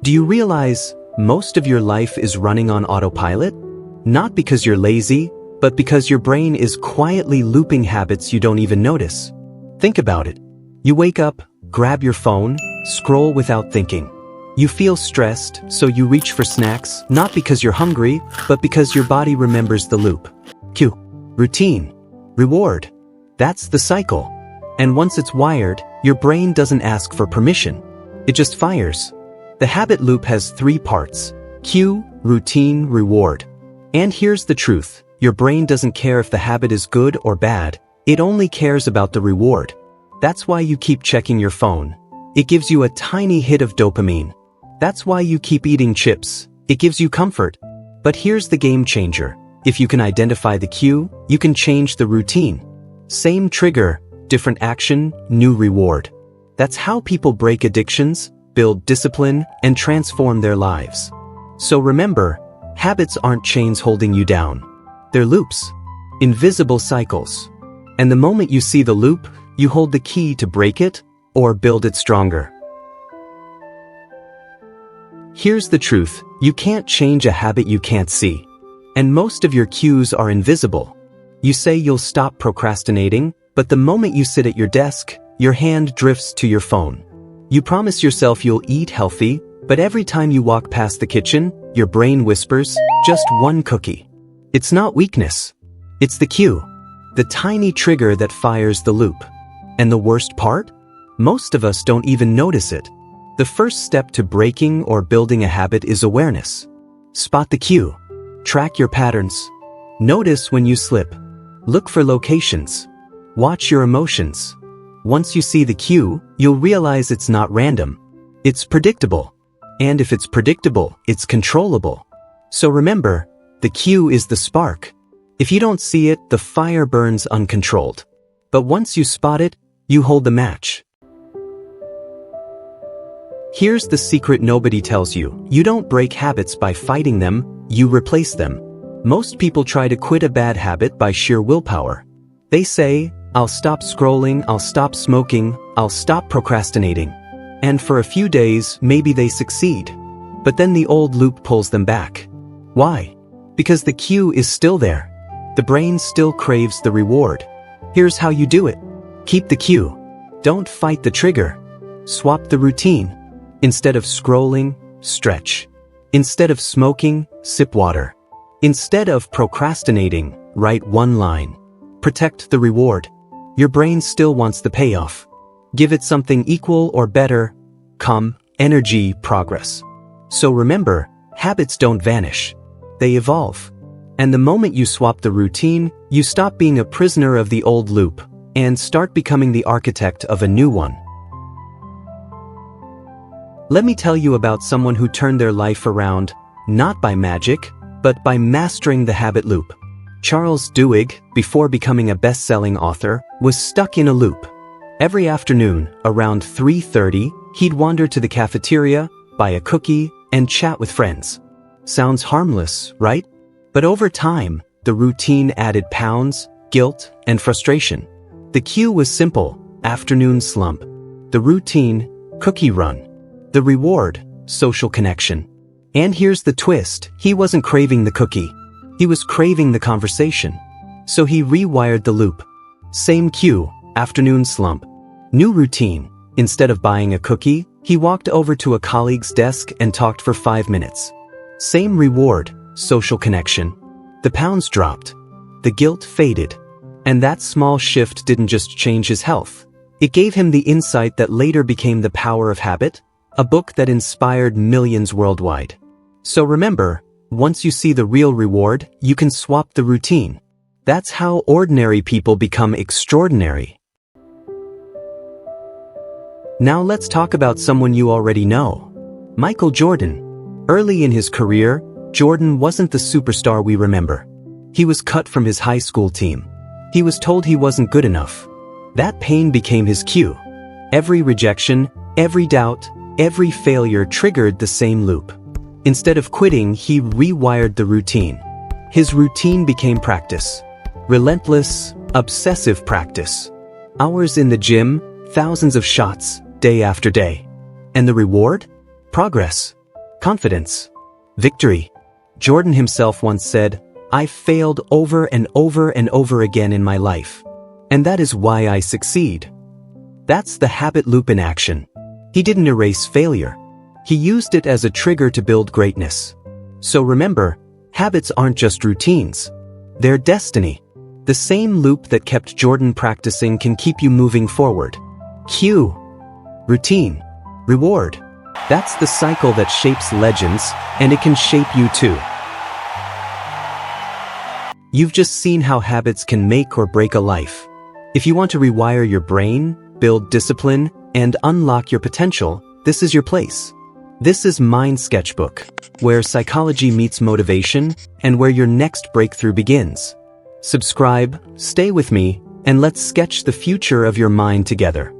Do you realize most of your life is running on autopilot? Not because you're lazy, but because your brain is quietly looping habits you don't even notice. Think about it. You wake up, grab your phone, scroll without thinking. You feel stressed, so you reach for snacks, not because you're hungry, but because your body remembers the loop. Cue. Routine. Reward. That's the cycle. And once it's wired, your brain doesn't ask for permission. It just fires. The habit loop has 3 parts: cue, routine, reward. And here's the truth. Your brain doesn't care if the habit is good or bad. It only cares about the reward. That's why you keep checking your phone. It gives you a tiny hit of dopamine. That's why you keep eating chips. It gives you comfort. But here's the game changer. If you can identify the cue, you can change the routine. Same trigger, different action, new reward. That's how people break addictions, build discipline, and transform their lives. So remember, habits aren't chains holding you down. They're loops. Invisible cycles. And the moment you see the loop, you hold the key to break it or build it stronger. Here's the truth. You can't change a habit you can't see. And most of your cues are invisible. You say you'll stop procrastinating, but the moment you sit at your desk, your hand drifts to your phone. You promise yourself you'll eat healthy, but every time you walk past the kitchen, your brain whispers, just one cookie. It's not weakness. It's the cue. The tiny trigger that fires the loop. And the worst part? Most of us don't even notice it. The first step to breaking or building a habit is awareness. Spot the cue. Track your patterns. Notice when you slip. Look for locations. Watch your emotions. Once you see the cue, you'll realize it's not random. It's predictable. And if it's predictable, it's controllable. So remember, the cue is the spark. If you don't see it, the fire burns uncontrolled. But once you spot it, you hold the match. Here's the secret nobody tells you. You don't break habits by fighting them, you replace them. Most people try to quit a bad habit by sheer willpower. They say, I'll stop scrolling, I'll stop smoking, I'll stop procrastinating. And for a few days, maybe they succeed. But then the old loop pulls them back. Why? Because the cue is still there. The brain still craves the reward. Here's how you do it. Keep the cue. Don't fight the trigger. Swap the routine. Instead of scrolling, stretch. Instead of smoking, sip water. Instead of procrastinating, write one line. Protect the reward. Your brain still wants the payoff. Give it something equal or better. Calm, energy, progress. So remember, habits don't vanish. They evolve. And the moment you swap the routine, you stop being a prisoner of the old loop and start becoming the architect of a new one. Let me tell you about someone who turned their life around, not by magic, but by mastering the habit loop. Charles Duhigg, before becoming a best-selling author, was stuck in a loop. Every afternoon, around 3:30, he'd wander to the cafeteria, buy a cookie, and chat with friends. Sounds harmless, right? But over time, the routine added pounds, guilt, and frustration. The cue was simple: afternoon slump. The routine: cookie run. The reward: social connection. And here's the twist: he wasn't craving the cookie. He was craving the conversation. So he rewired the loop. Same cue: afternoon slump. New routine: instead of buying a cookie, he walked over to a colleague's desk and talked for 5 minutes. Same reward: social connection. The pounds dropped. The guilt faded. And that small shift didn't just change his health. It gave him the insight that later became The Power of Habit, a book that inspired millions worldwide. So remember, once you see the real reward, you can swap the routine. That's how ordinary people become extraordinary. Now let's talk about someone you already know. Michael Jordan. Early in his career, Jordan wasn't the superstar we remember. He was cut from his high school team. He was told he wasn't good enough. That pain became his cue. Every rejection, every doubt, every failure triggered the same loop. Instead of quitting, he rewired the routine. His routine became practice. Relentless, obsessive practice. Hours in the gym, thousands of shots, day after day. And the reward? Progress. Confidence. Victory. Jordan himself once said, "I failed over and over and over again in my life. And that is why I succeed." That's the habit loop in action. He didn't erase failure. He used it as a trigger to build greatness. So remember, habits aren't just routines. They're destiny. The same loop that kept Jordan practicing can keep you moving forward. Cue. Routine. Reward. That's the cycle that shapes legends, and it can shape you too. You've just seen how habits can make or break a life. If you want to rewire your brain, build discipline, and unlock your potential, this is your place. This is Mind Sketchbook, where psychology meets motivation and where your next breakthrough begins. Subscribe, stay with me, and let's sketch the future of your mind together.